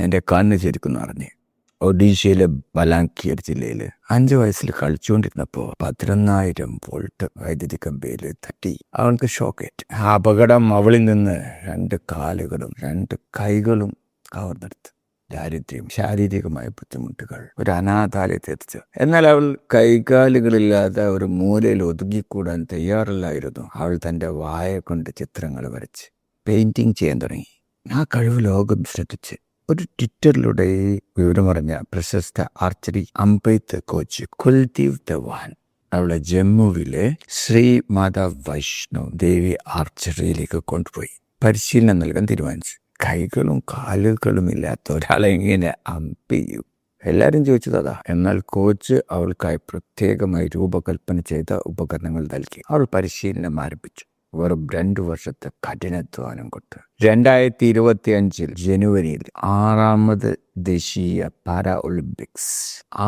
എൻ്റെ കണ്ണ് ശരിക്കും നിറഞ്ഞ്. ഒഡീഷയിലെ ബലാങ്കിർ ജില്ലയിൽ 5 വയസ്സിൽ കളിച്ചുകൊണ്ടിരുന്നപ്പോൾ 11,000 വോൾട്ട് വൈദ്യുതി കമ്പിയിൽ തട്ടി അവൾക്ക് ഷോക്കേറ്റ്. ആ അപകടം അവളിൽ നിന്ന് 2 കാലുകളും 2 കൈകളും കവർന്നെടുത്ത്. ദാരിദ്ര്യം, ശാരീരികമായ ബുദ്ധിമുട്ടുകൾ, ഒരു അനാഥാലയത്തെ എത്തിച്ചു. എന്നാൽ അവൾ കൈകാലുകളില്ലാതെ ഒരു മൂലയിൽ ഒതുങ്ങിക്കൂടാൻ തയ്യാറില്ലായിരുന്നു. അവൾ തൻ്റെ വായ കൊണ്ട് ചിത്രങ്ങൾ വരച്ച് പെയിൻറ്റിങ് ചെയ്യാൻ തുടങ്ങി. ആ കഴിവ് ലോകം ശ്രദ്ധിച്ച്. ഒരു ട്വിറ്ററിലൂടെ ഈ വിവരമറിഞ്ഞ പ്രശസ്ത ആർച്ചറി അമ്പെയ്ത്ത് കോച്ച് കുൽദീപ് ധവാൻ അവളെ ജമ്മുവിലെ ശ്രീ മാതാ വൈഷ്ണവ് ദേവി ആർച്ചറിയിലേക്ക് കൊണ്ടുപോയി പരിശീലനം നൽകാൻ തീരുമാനിച്ചു. കൈകളും കാലുകളും ഇല്ലാത്ത ഒരാളെ എങ്ങനെ അമ്പെയ്യും? എല്ലാവരും ചോദിച്ചത് അതാ. എന്നാൽ കോച്ച് അവൾക്കായി പ്രത്യേകമായി രൂപകൽപ്പന ചെയ്ത ഉപകരണങ്ങൾ നൽകി. അവൾ പരിശീലനം ആരംഭിച്ചു. വെറും 2 വർഷത്തെ കഠിനാധ്വാനം കൊണ്ട് 2025 ജനുവരിയിൽ 6ാമത് ദേശീയ പാരാ ഒളിമ്പിക്സ്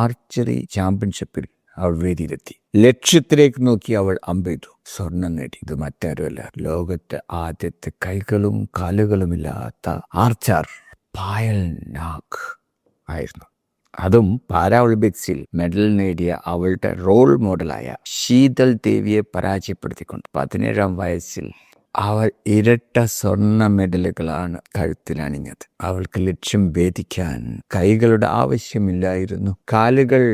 ആർച്ചറി ചാമ്പ്യൻഷിപ്പിൽ അവൾ വേദിയിലെത്തി. ലക്ഷ്യത്തിലേക്ക് നോക്കി അവൾ അമ്പെയ്തു. സ്വർണം നേടി. ഇത് മറ്റാരുമല്ല, ലോകത്തെ ആദ്യത്തെ കൈകളും കാലുകളുമില്ലാത്ത ആർച്ചർ പായൽ നാഗ് ആയിരുന്നു. അതും പാരാ ഒളിമ്പിക്സിൽ മെഡൽ നേടിയ അവളുടെ റോൾ മോഡലായ ശീതൽ ദേവിയെ പരാജയപ്പെടുത്തിക്കൊണ്ട് 17ാം വയസ്സിൽ അവൾ ഇരട്ട സ്വർണ്ണ മെഡലുകളാണ് കഴുത്തിലണിഞ്ഞത്. അവൾക്ക് ലക്ഷ്യം ഭേദിക്കാൻ കൈകളുടെ ആവശ്യമില്ലായിരുന്നു, കാലുകൾ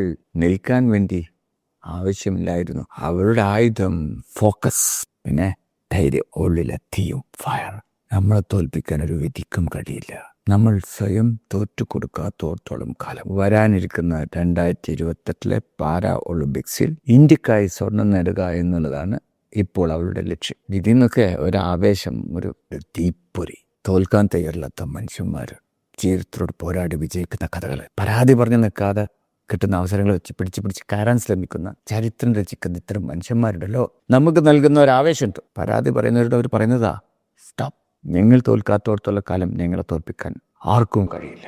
നിൽക്കാൻ വേണ്ടി ആവശ്യമില്ലായിരുന്നു. അവളുടെ ആയുധം ഫോക്കസ്, പിന്നെ ധൈര്യം, ഉള്ളിലെ തീയും ഫയർ. നമ്മളെ തോൽപ്പിക്കാൻ ഒരു വിധിക്കും കഴിയില്ല. നമ്മൾ സ്വയം തോറ്റുകൊടുക്കാത്തോളം കാലം. വരാനിരിക്കുന്ന 2028 പാരാ ഒളിമ്പിക്സിൽ ഇന്ത്യക്കായി സ്വർണം നേടുക എന്നുള്ളതാണ് ഇപ്പോൾ അവളുടെ ലക്ഷ്യം. ഇതിൽ നിന്നൊക്കെ ഒരാവേശം, ഒരു തീപ്പൊരി. തോൽക്കാൻ തയ്യാറില്ലാത്ത മനുഷ്യന്മാർ ജീവിതത്തോട് പോരാടി വിജയിക്കുന്ന കഥകൾ, പരാതി പറഞ്ഞു നിൽക്കാതെ കിട്ടുന്ന അവസരങ്ങൾ വെച്ച് പിടിച്ച് കയറാൻ ശ്രമിക്കുന്ന, ചരിത്രം രചിക്കുന്ന ഇത്തരം മനുഷ്യന്മാരുണ്ടല്ലോ, നമുക്ക് നൽകുന്ന ഒരു ആവേശമുണ്ട്. പരാതി പറയുന്നവരുടെ അവർ പറയുന്നതാ, സ്റ്റോപ്പ്, നിങ്ങൾ തോൽക്കാത്തോടത്തോളം കാലം നിങ്ങളെ തോൽപ്പിക്കാൻ ആർക്കും കഴിയില്ല.